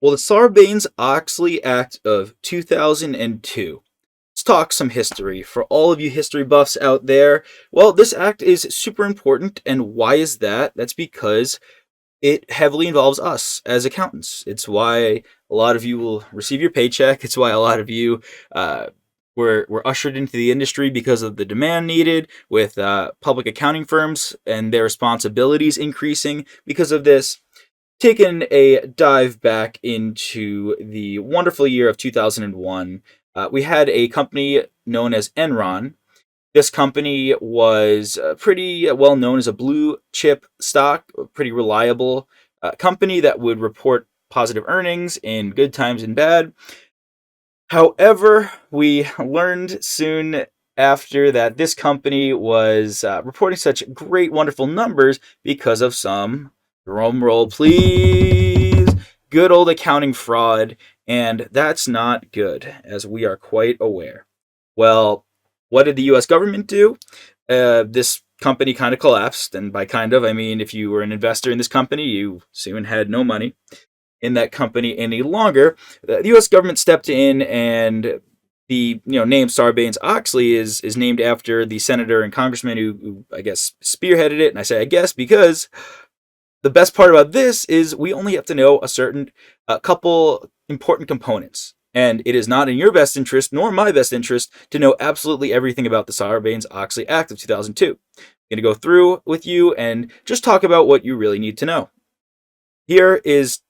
Well, the Sarbanes-Oxley Act of 2002. Let's talk some history. For all of you history buffs out there, well, this act is super important. And why is that? That's because it heavily involves us as accountants. It's why a lot of you will receive your paycheck. It's why a lot of you were ushered into the industry because of the demand needed with public accounting firms and their responsibilities increasing because of this. Taking a dive back into the wonderful year of 2001, we had a company known as Enron. This company was pretty well known as a blue chip stock, a pretty reliable company that would report positive earnings in good times and bad. However, we learned soon after that this company was reporting such great, wonderful numbers because of some, drum roll please, good old accounting fraud, and that's not good, as we are quite aware. Well, what did the US government do? This company kind of collapsed, and by kind of, I mean if you were an investor in this company, you soon had no money in that company any longer. The U.S. government stepped in, and the name Sarbanes-Oxley is named after the senator and congressman who I guess spearheaded it. And I say I guess because the best part about this is we only have to know a couple important components. And it is not in your best interest, nor my best interest, to know absolutely everything about the Sarbanes-Oxley Act of 2002. I'm going to go through with you and just talk about what you really need to know. Here is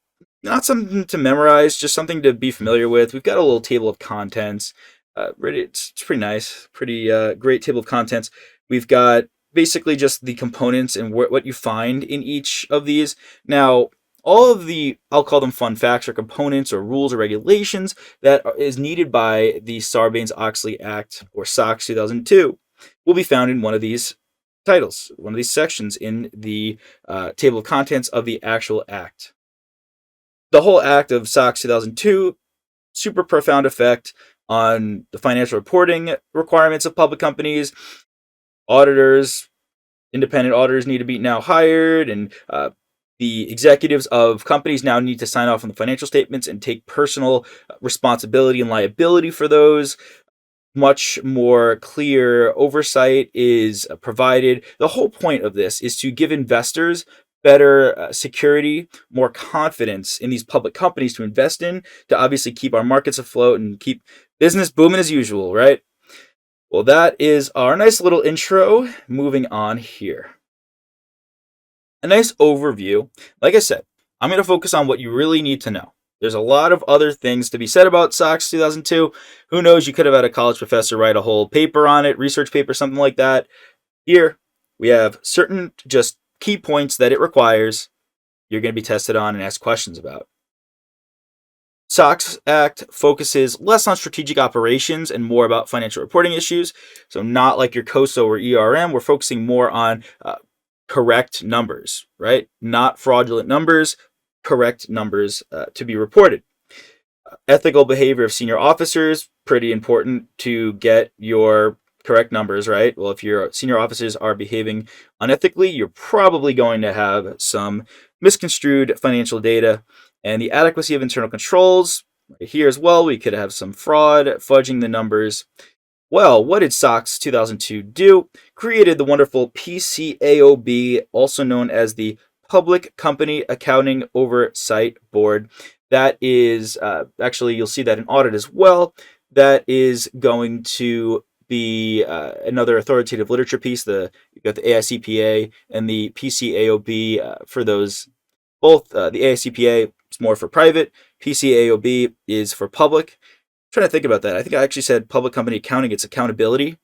not something to memorize, just something to be familiar with. We've got a little table of contents. It's pretty nice, pretty great table of contents. We've got basically just the components and what you find in each of these. Now, all of the, I'll call them fun facts or components or rules or regulations that is needed by the Sarbanes-Oxley Act or SOX 2002 will be found in one of these titles, one of these sections in the table of contents of the actual act. The whole act of SOX 2002, super profound effect on the financial reporting requirements of public companies. Auditors, independent auditors need to be now hired, and the executives of companies now need to sign off on the financial statements and take personal responsibility and liability for those. Much more clear oversight is provided. The whole point of this is to give investors better security, more confidence in these public companies to invest in, to obviously keep our markets afloat and keep business booming as usual, right? Well, that is our nice little intro. Moving on here. A nice overview. Like I said, I'm going to focus on what you really need to know. There's a lot of other things to be said about SOX 2002. Who knows, you could have had a college professor write a whole paper on it, research paper, something like that. Here, we have certain just key points that it requires you're going to be tested on and asked questions about. SOX Act focuses less on strategic operations and more about financial reporting issues. So not like your COSO or ERM, we're focusing more on correct numbers, right? Not fraudulent numbers, correct numbers to be reported. Ethical behavior of senior officers, pretty important to get your correct numbers, right? Well, if your senior officers are behaving unethically, you're probably going to have some misconstrued financial data. And the adequacy of internal controls, right here as well, we could have some fraud, fudging the numbers. Well, what did SOX 2002 do? Created the wonderful PCAOB, also known as the Public Company Accounting Oversight Board. That is, actually, you'll see that in audit as well. That is going to be another authoritative literature piece. You've got the AICPA and the PCAOB for those. Both the AICPA is more for private. PCAOB is for public. I'm trying to think about that. I think I actually said public company accounting. It's accountability.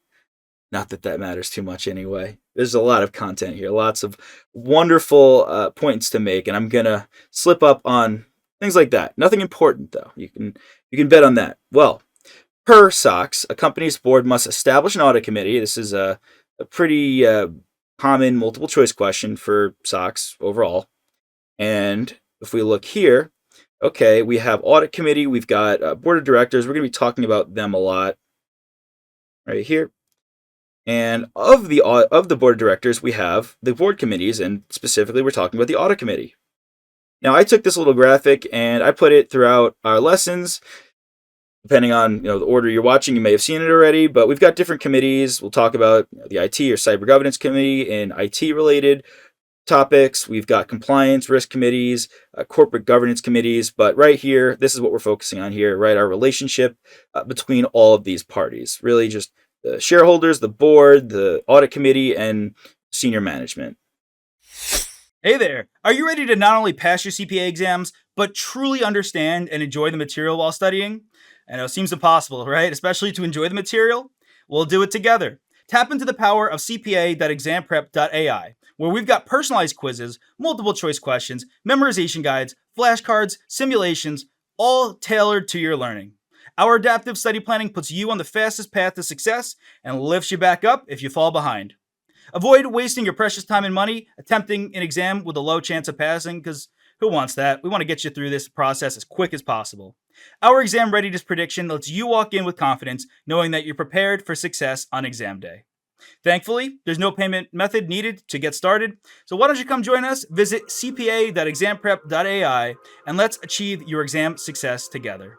Not that that matters too much anyway. There's a lot of content here, lots of wonderful points to make, and I'm gonna slip up on things like that. Nothing important though. You can bet on that. Well, per SOX, a company's board must establish an audit committee. This is a pretty common multiple choice question for SOX overall. And if we look here, okay, we have audit committee. We've got board of directors. We're going to be talking about them a lot right here. And of the board of directors, we have the board committees, and specifically, we're talking about the audit committee. Now, I took this little graphic and I put it throughout our lessons. Depending on the order you're watching, you may have seen it already, but we've got different committees. We'll talk about the IT or Cyber Governance Committee and IT related topics. We've got compliance, risk committees, corporate governance committees, but right here, this is what we're focusing on here, right? Our relationship between all of these parties, really just the shareholders, the board, the audit committee, and senior management. Hey there! Are you ready to not only pass your CPA exams, but truly understand and enjoy the material while studying? I know it seems impossible, right? Especially to enjoy the material? We'll do it together. Tap into the power of CPA.examprep.ai, where we've got personalized quizzes, multiple choice questions, memorization guides, flashcards, simulations, all tailored to your learning. Our adaptive study planning puts you on the fastest path to success and lifts you back up if you fall behind. Avoid wasting your precious time and money attempting an exam with a low chance of passing, because who wants that? We want to get you through this process as quick as possible. Our exam readiness prediction lets you walk in with confidence, knowing that you're prepared for success on exam day. Thankfully, there's no payment method needed to get started, so why don't you come join us? Visit cpa.examprep.ai and let's achieve your exam success together.